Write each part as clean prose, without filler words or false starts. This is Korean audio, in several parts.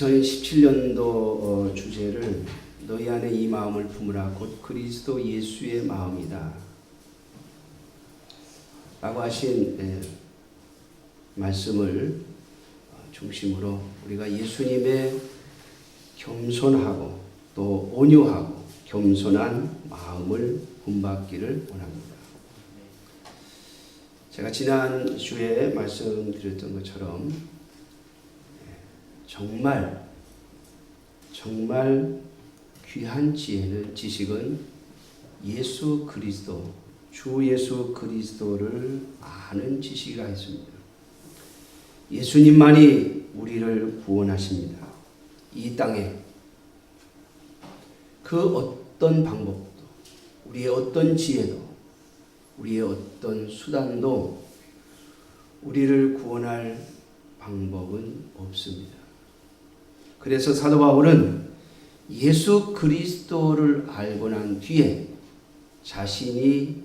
2017년도 주제를 너희 안에 이 마음을 품으라 곧 그리스도 예수의 마음이다 라고 하신 말씀을 중심으로 우리가 예수님의 겸손하고 또 온유하고 겸손한 마음을 본받기를 원합니다. 제가 지난 주에 말씀드렸던 것처럼 정말 귀한 지식은 예수 그리스도, 주 예수 그리스도를 아는 지식이라 했습니다. 예수님만이 우리를 구원하십니다. 이 땅에 그 어떤 방법도, 우리의 어떤 지혜도, 우리의 어떤 수단도 우리를 구원할 방법은 없습니다. 그래서 사도 바울은 예수 그리스도를 알고 난 뒤에 자신이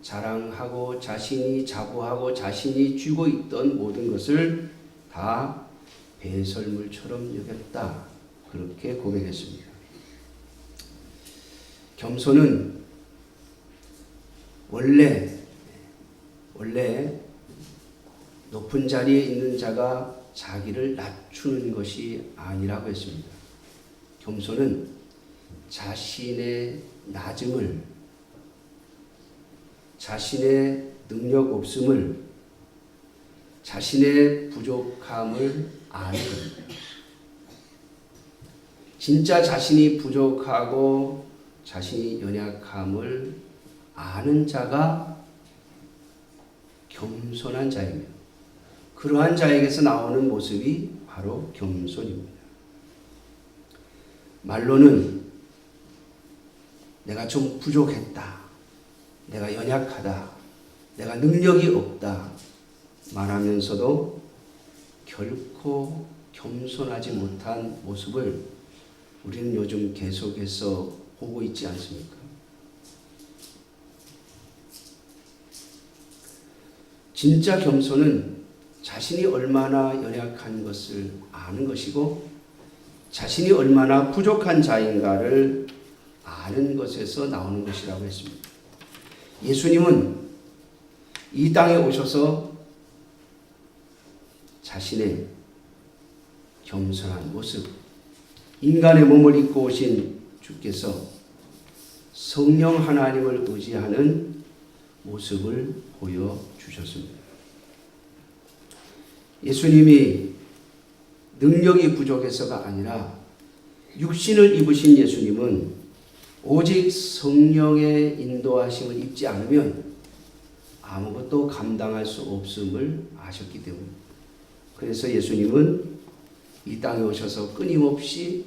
자랑하고 자신이 자부하고 자신이 쥐고 있던 모든 것을 다 배설물처럼 여겼다. 그렇게 고백했습니다. 겸손은 원래 높은 자리에 있는 자가 자기를 낮추는 것이 아니라고 했습니다. 겸손은 자신의 낮음을, 자신의 능력 없음을, 자신의 부족함을 아는 겁니다. 진짜 자신이 부족하고 자신이 연약함을 아는 자가 겸손한 자입니다. 그러한 자에게서 나오는 모습이 바로 겸손입니다. 말로는 내가 좀 부족했다, 내가 연약하다, 내가 능력이 없다 말하면서도 결코 겸손하지 못한 모습을 우리는 요즘 계속해서 보고 있지 않습니까? 진짜 겸손은 자신이 얼마나 연약한 것을 아는 것이고 자신이 얼마나 부족한 자인가를 아는 것에서 나오는 것이라고 했습니다. 예수님은 이 땅에 오셔서 자신의 겸손한 모습, 인간의 몸을 입고 오신 주께서 성령 하나님을 의지하는 모습을 보여주셨습니다. 예수님이 능력이 부족해서가 아니라 육신을 입으신 예수님은 오직 성령의 인도하심을 입지 않으면 아무것도 감당할 수 없음을 아셨기 때문입니다. 그래서 예수님은 이 땅에 오셔서 끊임없이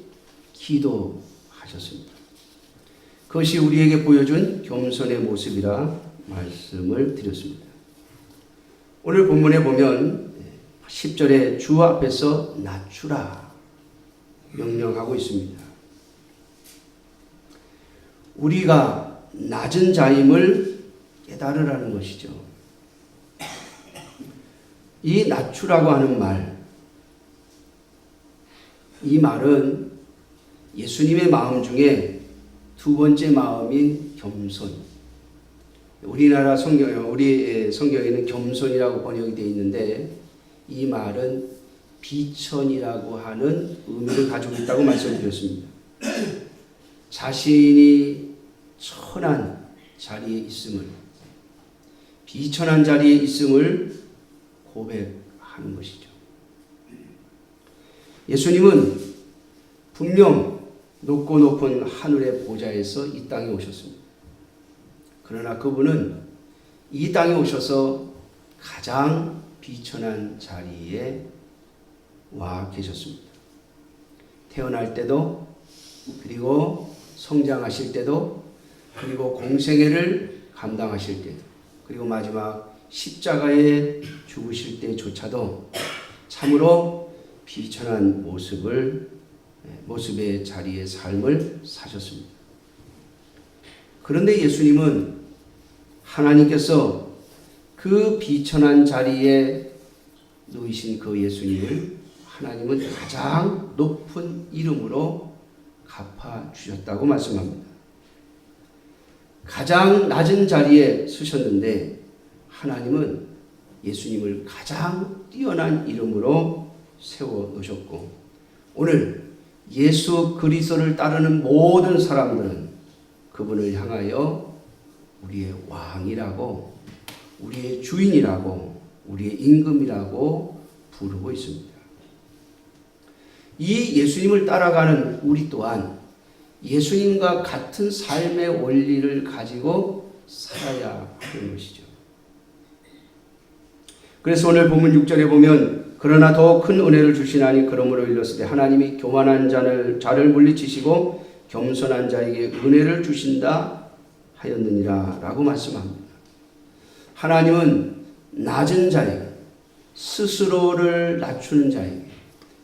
기도하셨습니다. 그것이 우리에게 보여준 겸손의 모습이라 말씀을 드렸습니다. 오늘 본문에 보면 10절에 주 앞에서 낮추라 명령하고 있습니다. 우리가 낮은 자임을 깨달으라는 것이죠. 이 낮추라고 하는 말, 이 말은 예수님의 마음 중에 두 번째 마음인 겸손. 우리나라 우리 성경에는 겸손이라고 번역이 되어 있는데 이 말은 비천이라고 하는 의미를 가지고 있다고 말씀드렸습니다. 자신이 천한 자리에 있음을, 비천한 자리에 있음을 고백하는 것이죠. 예수님은 분명 높고 높은 하늘의 보좌에서 이 땅에 오셨습니다. 그러나 그분은 이 땅에 오셔서 가장 비천한 자리에 와 계셨습니다. 태어날 때도, 그리고 성장하실 때도, 그리고 공생애를 감당하실 때도, 그리고 마지막 십자가에 죽으실 때조차도 참으로 비천한 모습의 자리의 삶을 사셨습니다. 그런데 예수님은 하나님께서 그 비천한 자리에 놓이신 그 예수님을 하나님은 가장 높은 이름으로 갚아주셨다고 말씀합니다. 가장 낮은 자리에 서셨는데 하나님은 예수님을 가장 뛰어난 이름으로 세워놓으셨고, 오늘 예수 그리스도를 따르는 모든 사람들은 그분을 향하여 우리의 왕이라고, 우리의 주인이라고, 우리의 임금이라고 부르고 있습니다. 이 예수님을 따라가는 우리 또한 예수님과 같은 삶의 원리를 가지고 살아야 하는 것이죠. 그래서 오늘 본문 6절에 보면 그러나 더 큰 은혜를 주시나니 그러므로 일렀으되 하나님이 교만한 자를 물리치시고 겸손한 자에게 은혜를 주신다 하였느니라 라고 말씀합니다. 하나님은 낮은 자에게, 스스로를 낮추는 자에게,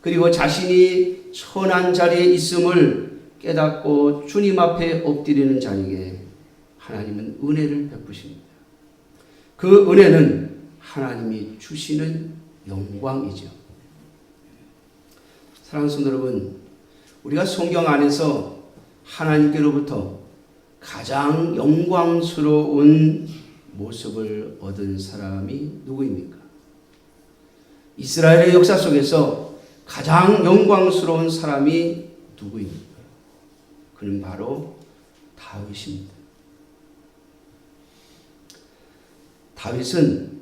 그리고 자신이 천한 자리에 있음을 깨닫고 주님 앞에 엎드리는 자에게 하나님은 은혜를 베푸십니다. 그 은혜는 하나님이 주시는 영광이죠. 사랑하는 성도 여러분, 우리가 성경 안에서 하나님께로부터 가장 영광스러운 모습을 얻은 사람이 누구입니까? 이스라엘의 역사 속에서 가장 영광스러운 사람이 누구입니까? 그는 바로 다윗입니다. 다윗은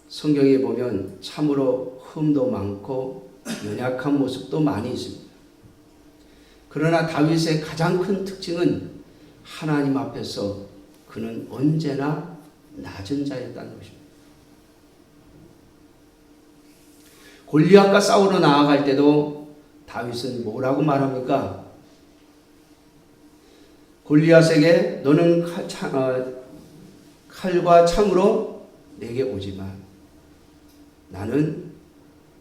성경에 보면 참으로 흠도 많고 연약한 모습도 많이 있습니다. 그러나 다윗의 가장 큰 특징은 하나님 앞에서 그는 언제나 낮은 자였다는 것입니다. 골리앗과 싸우러 나아갈 때도 다윗은 뭐라고 말합니까? 골리앗에게 너는 칼과 창으로 내게 오지만 나는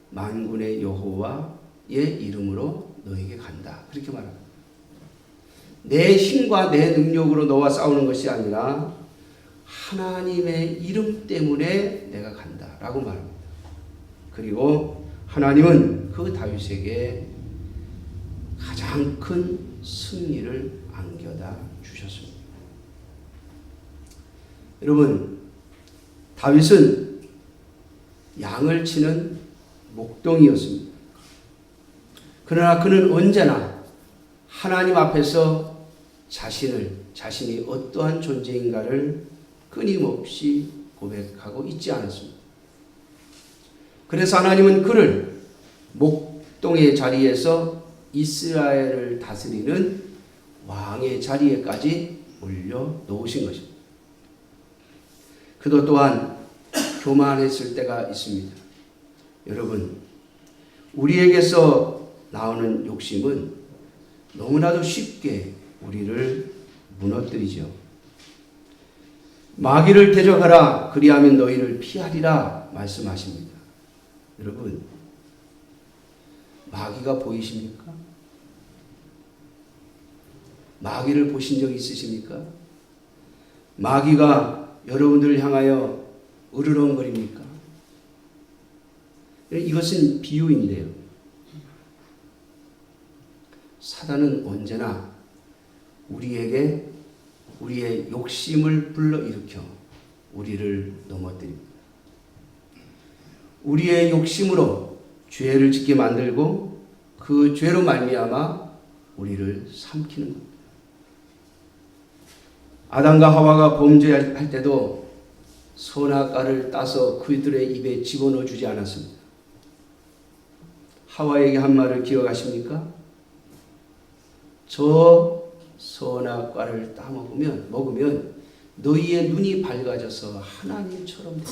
만군의 여호와의 이름으로 너에게 간다. 그렇게 말합니다. 내 힘과 내 능력으로 너와 싸우는 것이 아니라 하나님의 이름 때문에 내가 간다 라고 말합니다. 그리고 하나님은 그 다윗에게 가장 큰 승리를 안겨다 주셨습니다. 여러분, 다윗은 양을 치는 목동이었습니다. 그러나 그는 언제나 하나님 앞에서 자신이 어떠한 존재인가를 끊임없이 고백하고 있지 않았습니다. 그래서 하나님은 그를 목동의 자리에서 이스라엘을 다스리는 왕의 자리에까지 올려놓으신 것입니다. 그도 또한 교만했을 때가 있습니다. 여러분, 우리에게서 나오는 욕심은 너무나도 쉽게 우리를 무너뜨리죠. 마귀를 대적하라, 그리하면 너희를 피하리라 말씀하십니다. 여러분, 마귀가 보이십니까? 마귀를 보신 적 있으십니까? 마귀가 여러분들을 향하여 으르렁거립니까? 이것은 비유인데요. 사단은 언제나 우리에게 우리의 욕심을 불러일으켜 우리를 넘어뜨립니다. 우리의 욕심으로 죄를 짓게 만들고 그 죄로 말미암아 우리를 삼키는 겁니다. 아담과 하와가 범죄할 때도 선악과를 따서 그들의 입에 집어넣어 주지 않았습니다. 하와에게 한 말을 기억하십니까? 저 선악과를 먹으면 너희의 눈이 밝아져서 하나님처럼 된다.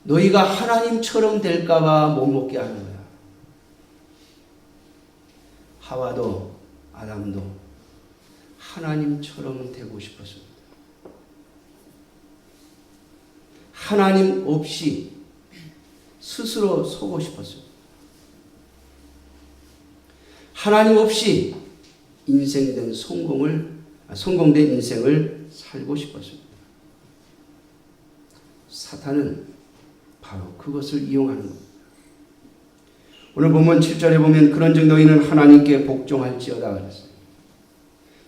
너희가 하나님처럼 될까봐 못 먹게 하는 거야. 하와도 아담도 하나님처럼 되고 싶었습니다. 하나님 없이 스스로 서고 싶었습니다. 하나님 없이 성공된 인생을 살고 싶었습니다. 사탄은 바로 그것을 이용하는 겁니다. 오늘 보면 7절에 보면 그런즉 너희는 하나님께 복종할지어다 그랬어요.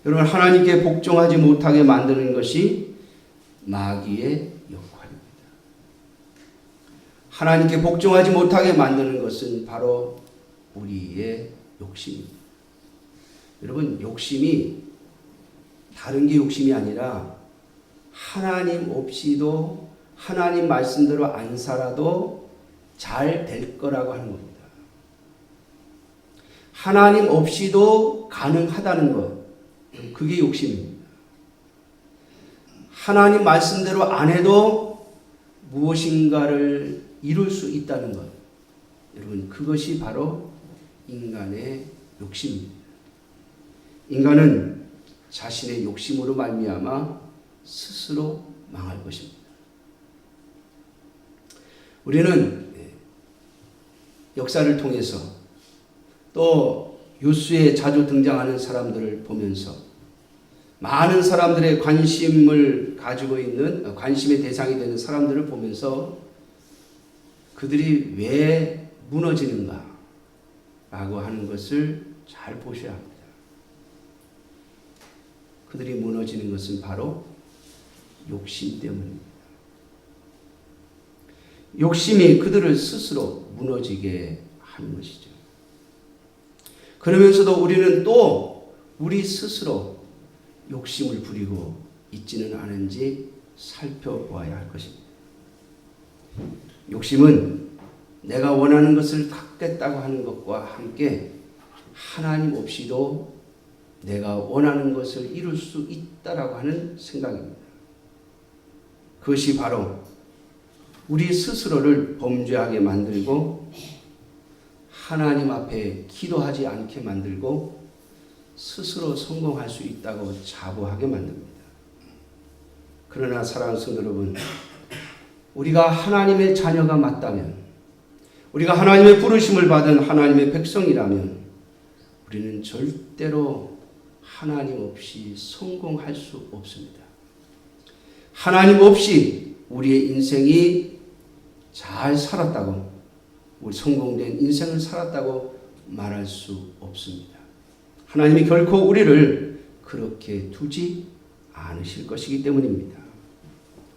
여러분, 하나님께 복종하지 못하게 만드는 것이 마귀의 역할입니다. 하나님께 복종하지 못하게 만드는 것은 바로 우리의 욕심입니다. 여러분, 욕심이 다른 게 욕심이 아니라 하나님 없이도 하나님 말씀대로 안 살아도 잘 될 거라고 하는 겁니다. 하나님 없이도 가능하다는 것, 그게 욕심입니다. 하나님 말씀대로 안 해도 무엇인가를 이룰 수 있다는 것, 여러분, 그것이 바로 인간의 욕심입니다. 인간은 자신의 욕심으로 말미암아 스스로 망할 것입니다. 우리는 역사를 통해서 또 뉴스에 자주 등장하는 사람들을 보면서 많은 사람들의 관심을 가지고 있는, 관심의 대상이 되는 사람들을 보면서 그들이 왜 무너지는가 라고 하는 것을 잘 보셔야 합니다. 그들이 무너지는 것은 바로 욕심 때문입니다. 욕심이 그들을 스스로 무너지게 하는 것이죠. 그러면서도 우리는 또 우리 스스로 욕심을 부리고 있지는 않은지 살펴보아야 할 것입니다. 욕심은 내가 원하는 것을 갖겠다고 하는 것과 함께 하나님 없이도 내가 원하는 것을 이룰 수 있다라고 하는 생각입니다. 그것이 바로 우리 스스로를 범죄하게 만들고 하나님 앞에 기도하지 않게 만들고 스스로 성공할 수 있다고 자부하게 만듭니다. 그러나 사랑하는 성도 여러분, 우리가 하나님의 자녀가 맞다면, 우리가 하나님의 부르심을 받은 하나님의 백성이라면 우리는 절대로 하나님 없이 성공할 수 없습니다. 하나님 없이 우리의 인생이 잘 살았다고, 우리 성공된 인생을 살았다고 말할 수 없습니다. 하나님이 결코 우리를 그렇게 두지 않으실 것이기 때문입니다.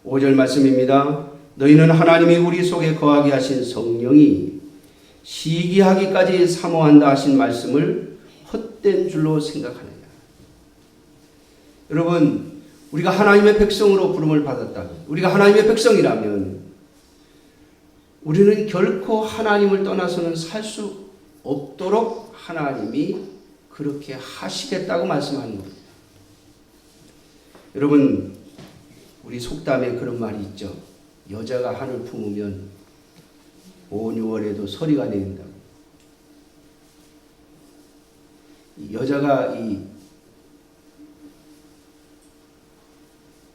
5절 말씀입니다. 너희는 하나님이 우리 속에 거하게 하신 성령이 시기하기까지 사모한다 하신 말씀을 헛된 줄로 생각하느냐. 여러분, 우리가 하나님의 백성으로 부름을 받았다면, 우리가 하나님의 백성이라면 우리는 결코 하나님을 떠나서는 살 수 없도록 하나님이 그렇게 하시겠다고 말씀하는 겁니다. 여러분, 우리 속담에 그런 말이 있죠. 여자가 한을 품으면 5, 6월에도 서리가 내린다고. 여자가 이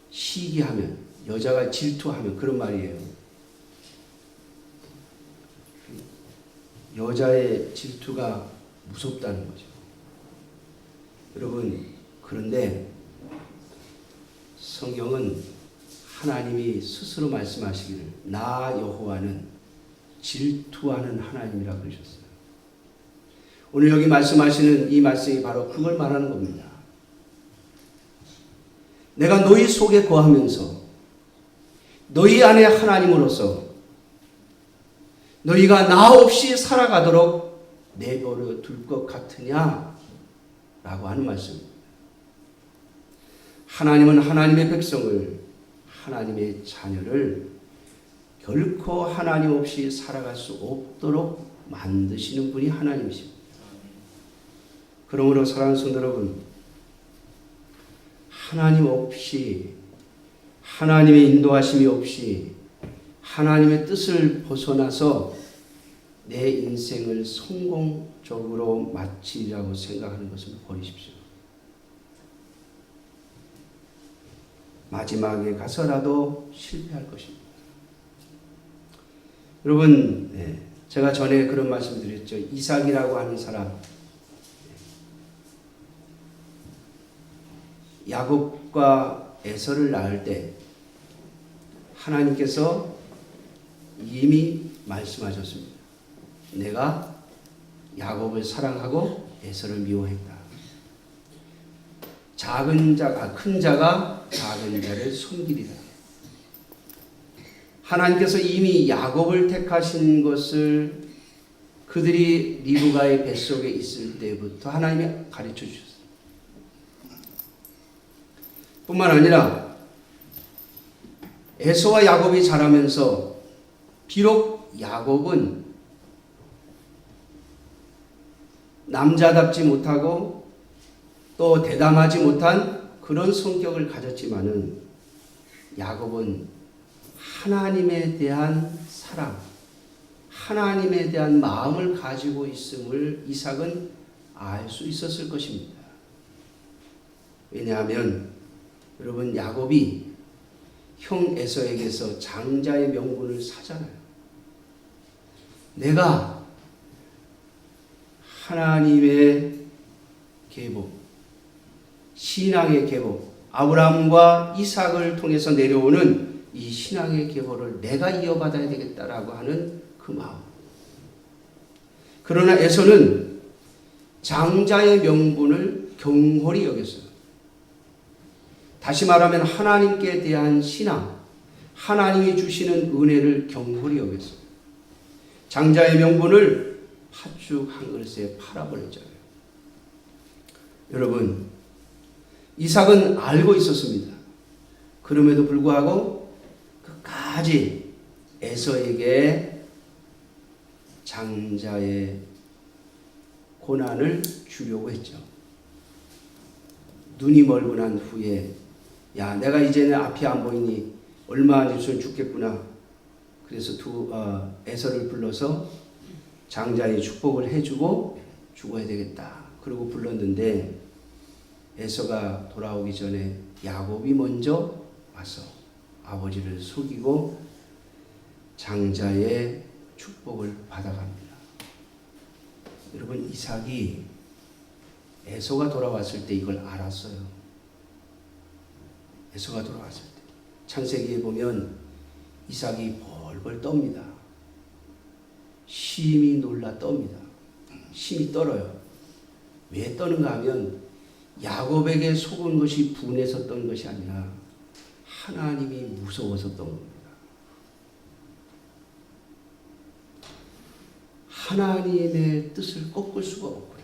시기하면, 여자가 질투하면, 그런 말이에요. 여자의 질투가 무섭다는 거죠. 여러분, 그런데 성경은 하나님이 스스로 말씀하시기를 나 여호와는 질투하는 하나님이라고 그러셨어요. 오늘 여기 말씀하시는 이 말씀이 바로 그걸 말하는 겁니다. 내가 너희 속에 거하면서 너희 안에 하나님으로서 너희가 나 없이 살아가도록 내버려 둘 것 같으냐? 라고 하는 말씀입니다. 하나님은 하나님의 백성을, 하나님의 자녀를 결코 하나님 없이 살아갈 수 없도록 만드시는 분이 하나님이십니다. 그러므로 사랑하는 성도 여러분, 하나님 없이, 하나님의 인도하심이 없이 하나님의 뜻을 벗어나서 내 인생을 성공적으로 마치려고 생각하는 것을 버리십시오. 마지막에 가서라도 실패할 것입니다. 여러분, 제가 전에 그런 말씀 드렸죠. 이삭이라고 하는 사람, 야곱과 에서를 낳을 때 하나님께서 이미 말씀하셨습니다. 내가 야곱을 사랑하고 에서를 미워했다. 큰 자가 작은 자를 섬기리라. 하나님께서 이미 야곱을 택하신 것을 그들이 리브가의 뱃속에 있을 때부터 하나님이 가르쳐 주셨어요. 뿐만 아니라 에서와 야곱이 자라면서 비록 야곱은 남자답지 못하고 또 대담하지 못한 그런 성격을 가졌지만은 야곱은 하나님에 대한 사랑, 하나님에 대한 마음을 가지고 있음을 이삭은 알 수 있었을 것입니다. 왜냐하면 여러분, 야곱이 형 에서에게서 장자의 명분을 사잖아요. 내가 하나님의 계보, 신앙의 계보, 아브라함과 이삭을 통해서 내려오는 이 신앙의 계보를 내가 이어받아야 되겠다라고 하는 그 마음. 그러나 에서는 장자의 명분을 경홀히 여겼어요. 다시 말하면 하나님께 대한 신앙, 하나님이 주시는 은혜를 경홀히 여겼어요. 장자의 명분을 팥죽 한 그릇에 팔아버렸잖아요. 여러분, 이삭은 알고 있었습니다. 그럼에도 불구하고 끝까지 에서에게 장자의 고난을 주려고 했죠. 눈이 멀고 난 후에 야, 내가 이제는 앞이 안 보이니 얼마 안 있으면 죽겠구나. 그래서 에서를 불러서 장자의 축복을 해주고 죽어야 되겠다. 그러고 불렀는데 에서가 돌아오기 전에 야곱이 먼저 와서 아버지를 속이고 장자의 축복을 받아갑니다. 여러분, 이삭이 에서가 돌아왔을 때 이걸 알았어요. 에서가 돌아왔을 때 창세기에 보면 이삭이 벌벌 떱니다. 심히 놀라 떱니다. 심히 떨어요. 왜 떠는가 하면 야곱에게 속은 것이 분해서 떤 것이 아니라 하나님이 무서워서 떤 겁니다. 하나님의 뜻을 꺾을 수가 없구나.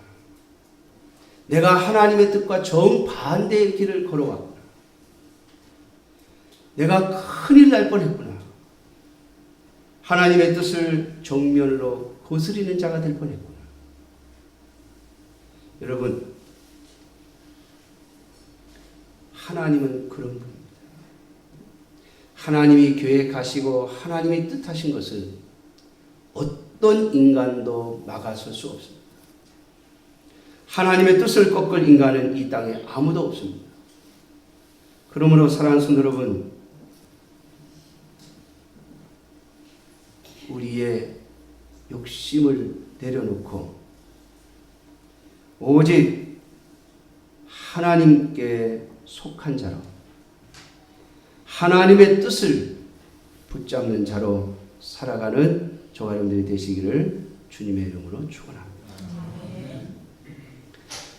내가 하나님의 뜻과 정반대의 길을 걸어왔구나. 내가 큰일 날 뻔했구나. 하나님의 뜻을 정면으로 거스리는 자가 될 뻔했구나. 여러분, 하나님은 그런 분입니다. 하나님이 계획하시고 하나님이 뜻하신 것은 어떤 인간도 막아설 수 없습니다. 하나님의 뜻을 꺾을 인간은 이 땅에 아무도 없습니다. 그러므로 사랑하는 성도 여러분, 우리의 욕심을 내려놓고 오직 하나님께 속한 자로, 하나님의 뜻을 붙잡는 자로 살아가는 저와 여러분들이 되시기를 주님의 이름으로 축원합니다.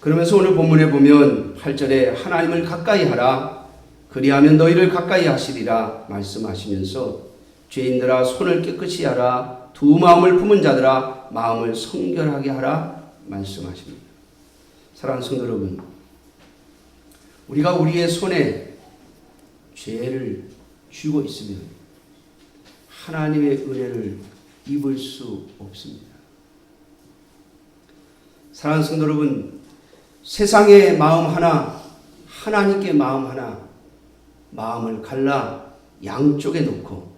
그러면서 오늘 본문에 보면 8절에 하나님을 가까이 하라, 그리하면 너희를 가까이 하시리라 말씀하시면서 죄인들아 손을 깨끗이 하라, 두 마음을 품은 자들아 마음을 성결하게 하라 말씀하십니다. 사랑하는 성도 여러분, 우리가 우리의 손에 죄를 쥐고 있으면 하나님의 은혜를 입을 수 없습니다. 사랑하는 성도 여러분, 세상의 마음 하나, 하나님께 마음 하나, 마음을 갈라 양쪽에 놓고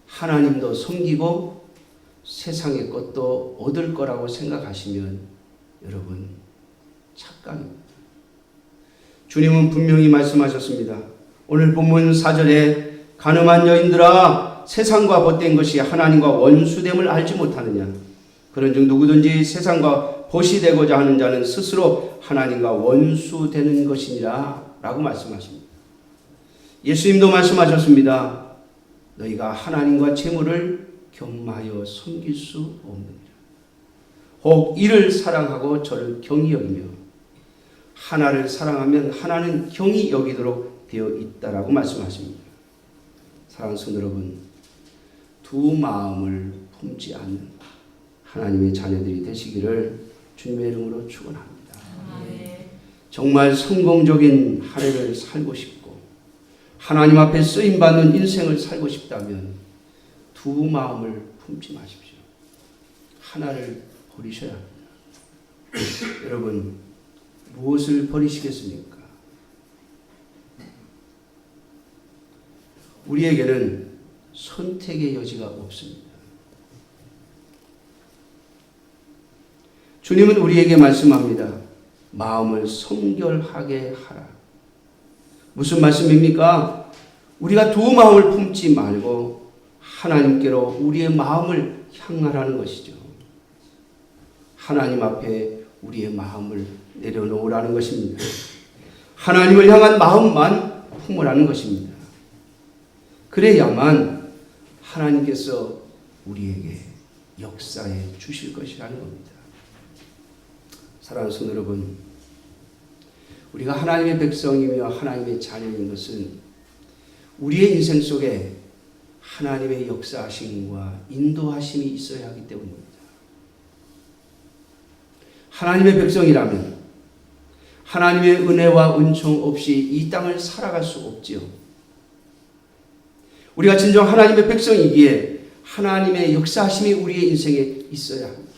하나님도 섬기고 세상의 것도 얻을 거라고 생각하시면 여러분 착각입니다. 주님은 분명히 말씀하셨습니다. 오늘 본문 4절에 가늠한 여인들아 세상과 벗된 것이 하나님과 원수됨을 알지 못하느냐. 그런즉 누구든지 세상과 벗이 되고자 하는 자는 스스로 하나님과 원수되는 것이니라 라고 말씀하십니다. 예수님도 말씀하셨습니다. 너희가 하나님과 재물을 겸하여 섬길 수 없느니라. 혹 이를 사랑하고 저를 경히 여기며 하나를 사랑하면 하나는 경히 여기도록 되어 있다라고 말씀하십니다. 사랑하는 성도 여러분, 두 마음을 품지 않는 하나님의 자녀들이 되시기를 주님의 이름으로 축원합니다. 정말 성공적인 한 해를 살고 싶고 하나님 앞에 쓰임받는 인생을 살고 싶다면 두 마음을 품지 마십시오. 하나를 버리셔야 합니다. 여러분, 무엇을 버리시겠습니까? 우리에게는 선택의 여지가 없습니다. 주님은 우리에게 말씀합니다. 마음을 성결하게 하라. 무슨 말씀입니까? 우리가 두 마음을 품지 말고 하나님께로 우리의 마음을 향하라는 것이죠. 하나님 앞에 우리의 마음을 내려놓으라는 것입니다. 하나님을 향한 마음만 품으라는 것입니다. 그래야만 하나님께서 우리에게 역사해 주실 것이라는 겁니다. 사랑하는 성도 여러분, 우리가 하나님의 백성이며 하나님의 자녀인 것은 우리의 인생 속에 하나님의 역사하심과 인도하심이 있어야 하기 때문입니다. 하나님의 백성이라면 하나님의 은혜와 은총 없이 이 땅을 살아갈 수 없지요. 우리가 진정 하나님의 백성이기에 하나님의 역사하심이 우리의 인생에 있어야 합니다.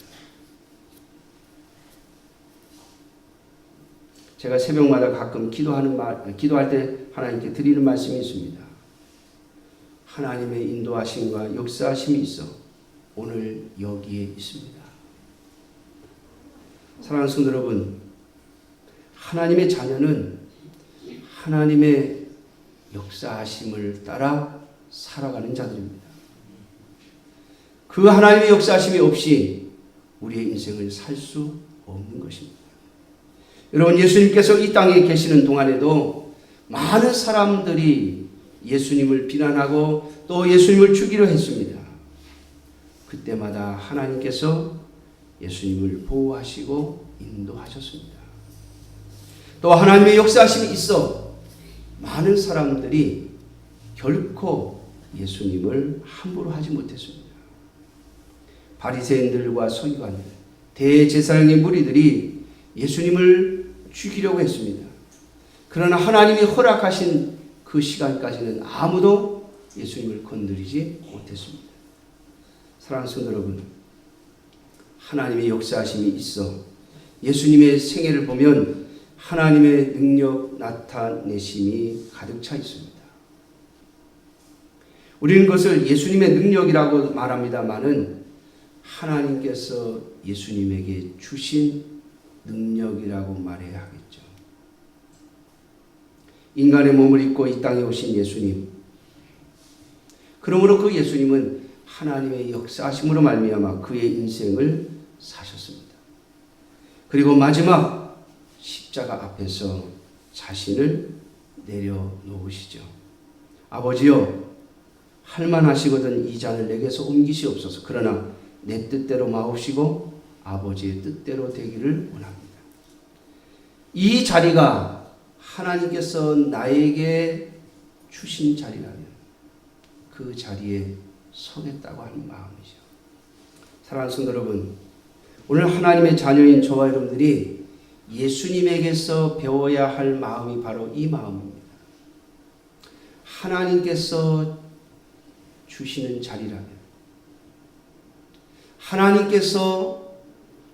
제가 새벽마다 가끔 기도할 때 하나님께 드리는 말씀이 있습니다. 하나님의 인도하심과 역사하심이 있어 오늘 여기에 있습니다. 사랑하는 성도 여러분, 하나님의 자녀는 하나님의 역사하심을 따라 살아가는 자들입니다. 그 하나님의 역사하심이 없이 우리의 인생을 살 수 없는 것입니다. 여러분, 예수님께서 이 땅에 계시는 동안에도 많은 사람들이 예수님을 비난하고 또 예수님을 죽이려 했습니다. 그때마다 하나님께서 예수님을 보호하시고 인도하셨습니다. 또 하나님의 역사하심이 있어 많은 사람들이 결코 예수님을 함부로 하지 못했습니다. 바리새인들과 서기관들, 대제사장의 무리들이 예수님을 죽이려고 했습니다. 그러나 하나님이 허락하신 그 시간까지는 아무도 예수님을 건드리지 못했습니다. 사랑하는 성도 여러분, 하나님의 역사하심이 있어 예수님의 생애를 보면 하나님의 능력 나타내심이 가득 차 있습니다. 우리는 그것을 예수님의 능력이라고 말합니다마는 하나님께서 예수님에게 주신 능력이라고 말해야 하겠죠. 인간의 몸을 입고 이 땅에 오신 예수님, 그러므로 그 예수님은 하나님의 역사하심으로 말미암아 그의 인생을 사셨습니다. 그리고 마지막 십자가 앞에서 자신을 내려놓으시죠. 아버지여, 할만하시거든 이 잔을 내게서 옮기시옵소서. 그러나 내 뜻대로 마옵시고 아버지의 뜻대로 되기를 원합니다. 이 자리가 하나님께서 나에게 주신 자리라면 그 자리에 서겠다고 하는 마음이죠. 사랑하는 성도 여러분, 오늘 하나님의 자녀인 저와 여러분들이 예수님에게서 배워야 할 마음이 바로 이 마음입니다. 하나님께서 주시는 자리라면, 하나님께서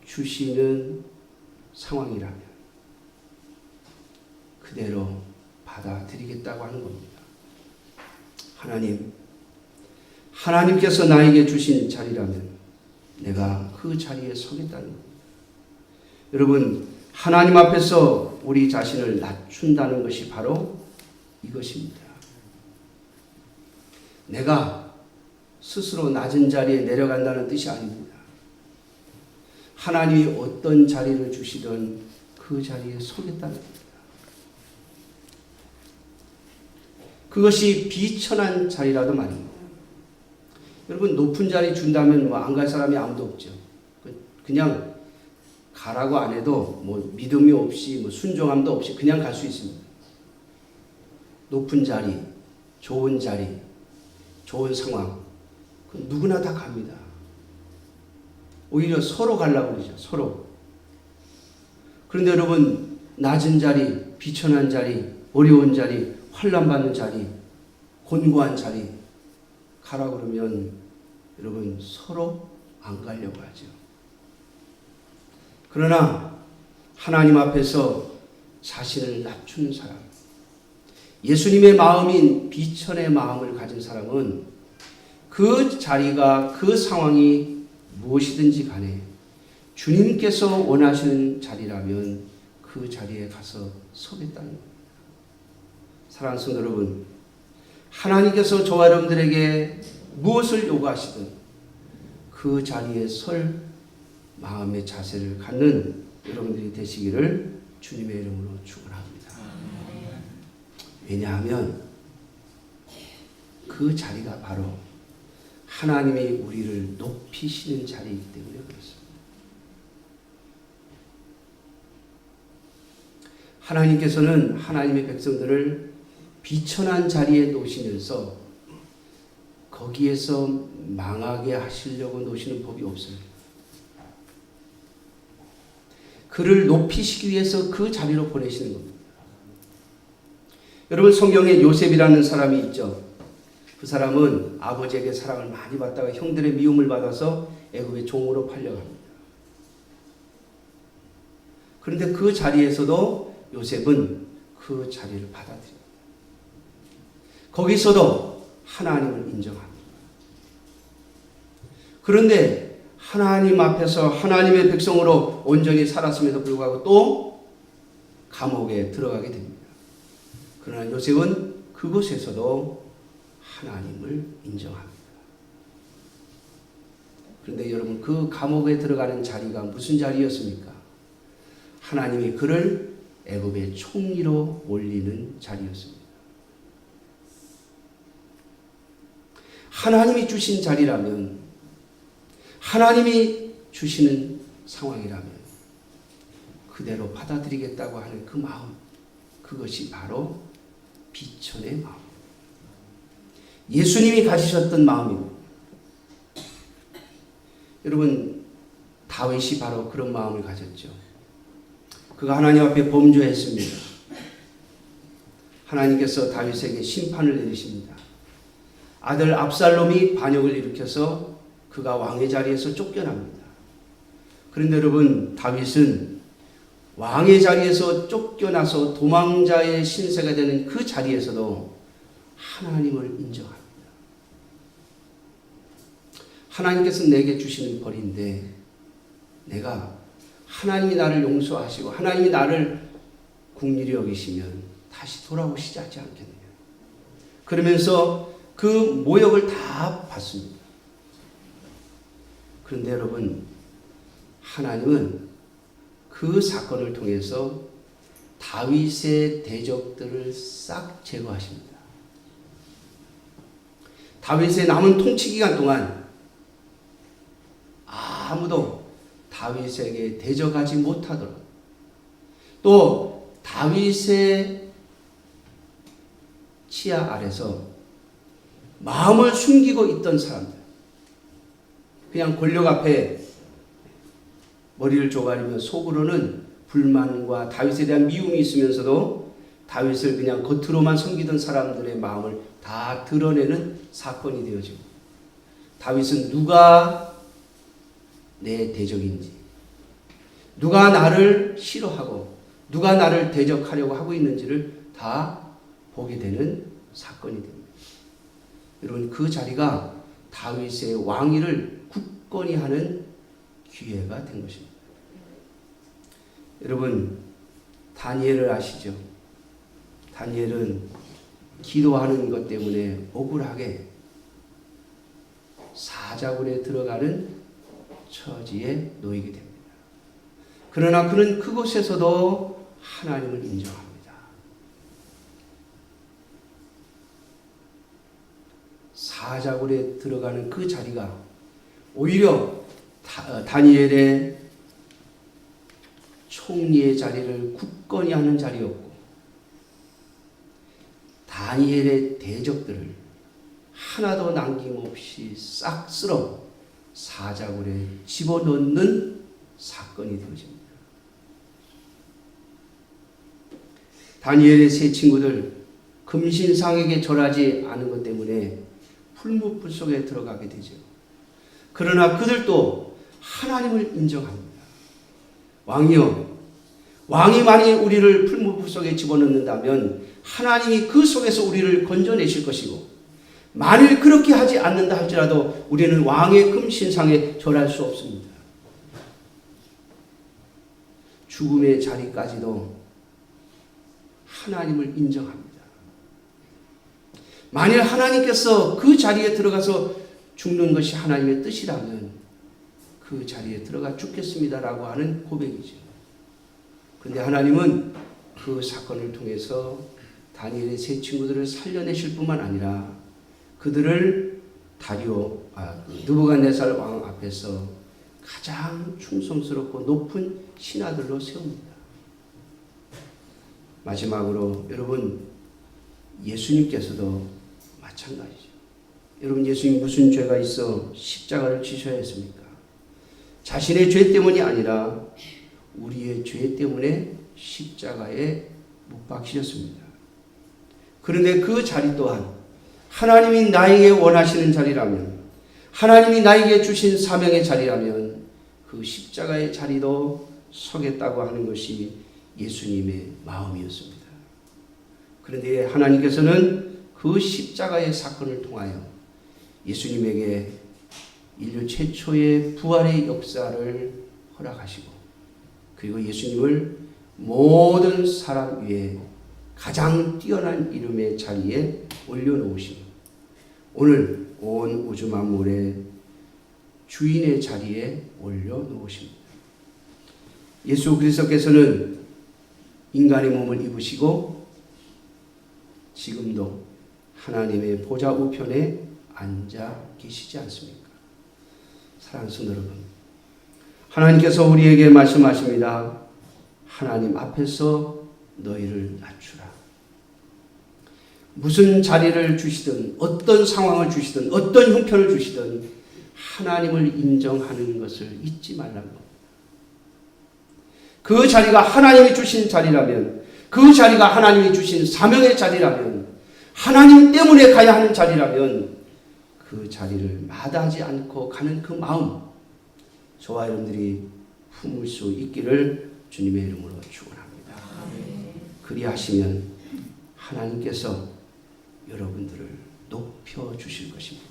주시는 상황이라면 그대로 받아들이겠다고 하는 겁니다. 하나님께서 나에게 주신 자리라면 내가 그 자리에 서겠다는 겁니다. 여러분, 하나님 앞에서 우리 자신을 낮춘다는 것이 바로 이것입니다. 내가 스스로 낮은 자리에 내려간다는 뜻이 아닙니다. 하나님이 어떤 자리를 주시든 그 자리에 서겠다는 겁니다. 그것이 비천한 자리라도 말입니다. 여러분 높은 자리 준다면 뭐 안 갈 사람이 아무도 없죠. 그냥 가라고 안 해도 뭐 믿음이 없이 뭐 순종함도 없이 그냥 갈 수 있습니다. 높은 자리, 좋은 자리, 좋은 상황, 누구나 다 갑니다. 오히려 서로 가려고 그러죠. 서로. 그런데 여러분 낮은 자리, 비천한 자리, 어려운 자리, 환난받는 자리, 곤고한 자리 가라고 그러면 여러분 서로 안 가려고 하죠. 그러나 하나님 앞에서 자신을 낮추는 사람, 예수님의 마음인 비천의 마음을 가진 사람은 그 자리가 그 상황이 무엇이든지 간에 주님께서 원하시는 자리라면 그 자리에 가서 서겠다는 겁니다. 사랑하는 성도 여러분, 하나님께서 저와 여러분들에게 무엇을 요구하시든 그 자리에 설 마음의 자세를 갖는 여러분들이 되시기를 주님의 이름으로 축원합니다. 왜냐하면 그 자리가 바로 하나님이 우리를 높이시는 자리이기 때문에 그렇습니다. 하나님께서는 하나님의 백성들을 비천한 자리에 놓으시면서 거기에서 망하게 하시려고 놓으시는 법이 없습니다. 그를 높이시기 위해서 그 자리로 보내시는 겁니다. 여러분 성경에 요셉이라는 사람이 있죠. 그 사람은 아버지에게 사랑을 많이 받다가 형들의 미움을 받아서 애굽의 종으로 팔려갑니다. 그런데 그 자리에서도 요셉은 그 자리를 받아들입니다. 거기서도 하나님을 인정합니다. 그런데 하나님 앞에서 하나님의 백성으로 온전히 살았음에도 불구하고 또 감옥에 들어가게 됩니다. 그러나 요셉은 그곳에서도 하나님을 인정합니다. 그런데 여러분 그 감옥에 들어가는 자리가 무슨 자리였습니까? 하나님이 그를 애굽의 총리로 올리는 자리였습니다. 하나님이 주신 자리라면, 하나님이 주시는 상황이라면 그대로 받아들이겠다고 하는 그 마음, 그것이 바로 비천의 마음, 예수님이 가지셨던 마음입니다. 여러분 다윗이 바로 그런 마음을 가졌죠. 그가 하나님 앞에 범죄했습니다. 하나님께서 다윗에게 심판을 내리십니다. 아들 압살롬이 반역을 일으켜서 그가 왕의 자리에서 쫓겨납니다. 그런데 여러분 다윗은 왕의 자리에서 쫓겨나서 도망자의 신세가 되는 그 자리에서도 하나님을 인정합니다. 하나님께서 내게 주시는 벌인데 내가 하나님이 나를 용서하시고 하나님이 나를 긍휼히 여기시면 다시 돌아오시지 않겠느냐. 그러면서 그 모욕을 다 받습니다. 그런데 여러분 하나님은 그 사건을 통해서 다윗의 대적들을 싹 제거하십니다. 다윗의 남은 통치 기간 동안 아무도 다윗에게 대적하지 못하도록, 또 다윗의 치아 아래서 마음을 숨기고 있던 사람들, 그냥 권력 앞에 머리를 조가리며 속으로는 불만과 다윗에 대한 미움이 있으면서도 다윗을 그냥 겉으로만 섬기던 사람들의 마음을 다 드러내는 사건이 되어집니다. 다윗은 누가 내 대적인지, 누가 나를 싫어하고 누가 나를 대적하려고 하고 있는지를 다 보게 되는 사건이 됩니다. 여러분 그 자리가 다윗의 왕위를 굳건히 하는 기회가 된 것입니다. 여러분 다니엘을 아시죠? 다니엘은 기도하는 것 때문에 억울하게 사자굴에 들어가는 처지에 놓이게 됩니다. 그러나 그는 그곳에서도 하나님을 인정합니다. 사자굴에 들어가는 그 자리가 오히려 다니엘의 총리의 자리를 굳건히 하는 자리였고, 다니엘의 대적들을 하나도 남김없이 싹 쓸어 사자굴에 집어넣는 사건이 되어집니다. 다니엘의 세 친구들 금신상에게 절하지 않은 것 때문에 풀무불 속에 들어가게 되죠. 그러나 그들도 하나님을 인정합니다. 왕이여, 왕이 만일 우리를 풀무불 속에 집어넣는다면 하나님이 그 속에서 우리를 건져내실 것이고, 만일 그렇게 하지 않는다 할지라도 우리는 왕의 금신상에 절할 수 없습니다. 죽음의 자리까지도 하나님을 인정합니다. 만일 하나님께서 그 자리에 들어가서 죽는 것이 하나님의 뜻이라면 그 자리에 들어가 죽겠습니다라고 하는 고백이죠. 그런데 하나님은 그 사건을 통해서 다니엘의 세 친구들을 살려내실 뿐만 아니라 그들을 느부갓네살 왕 앞에서 가장 충성스럽고 높은 신하들로 세웁니다. 마지막으로 여러분, 예수님께서도 마찬가지죠. 여러분, 예수님 무슨 죄가 있어 십자가를 지셔야 했습니까? 자신의 죄 때문이 아니라 우리의 죄 때문에 십자가에 못 박히셨습니다. 그런데 그 자리 또한 하나님이 나에게 원하시는 자리라면, 하나님이 나에게 주신 사명의 자리라면 그 십자가의 자리도 서겠다고 하는 것이 예수님의 마음이었습니다. 그런데 하나님께서는 그 십자가의 사건을 통하여 예수님에게 인류 최초의 부활의 역사를 허락하시고, 그리고 예수님을 모든 사람 위에 가장 뛰어난 이름의 자리에 올려놓으시고, 오늘 온 우주 만물의 주인의 자리에 올려놓으십니다. 예수 그리스도께서는 인간의 몸을 입으시고 지금도 하나님의 보좌 우편에 앉아 계시지 않습니까? 사랑하는 성도 여러분, 하나님께서 우리에게 말씀하십니다. 하나님 앞에서 너희를 낮추라. 무슨 자리를 주시든, 어떤 상황을 주시든, 어떤 형편을 주시든 하나님을 인정하는 것을 잊지 말라는 겁니다. 그 자리가 하나님이 주신 자리라면, 그 자리가 하나님이 주신 사명의 자리라면, 하나님 때문에 가야 하는 자리라면 그 자리를 마다하지 않고 가는 그 마음, 저와 여러분들이 품을 수 있기를 주님의 이름으로 축원합니다. 그리하시면 하나님께서 여러분들을 높여주실 것입니다.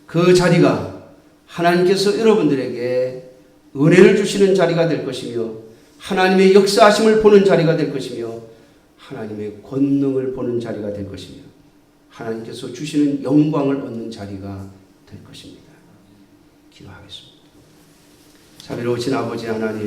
그 자리가 하나님께서 여러분들에게 은혜를 주시는 자리가 될 것이며, 하나님의 역사하심을 보는 자리가 될 것이며, 하나님의 권능을 보는 자리가 될 것이며, 하나님께서 주시는 영광을 얻는 자리가 될 것입니다. 기도하겠습니다. 자비로우신 아버지 하나님,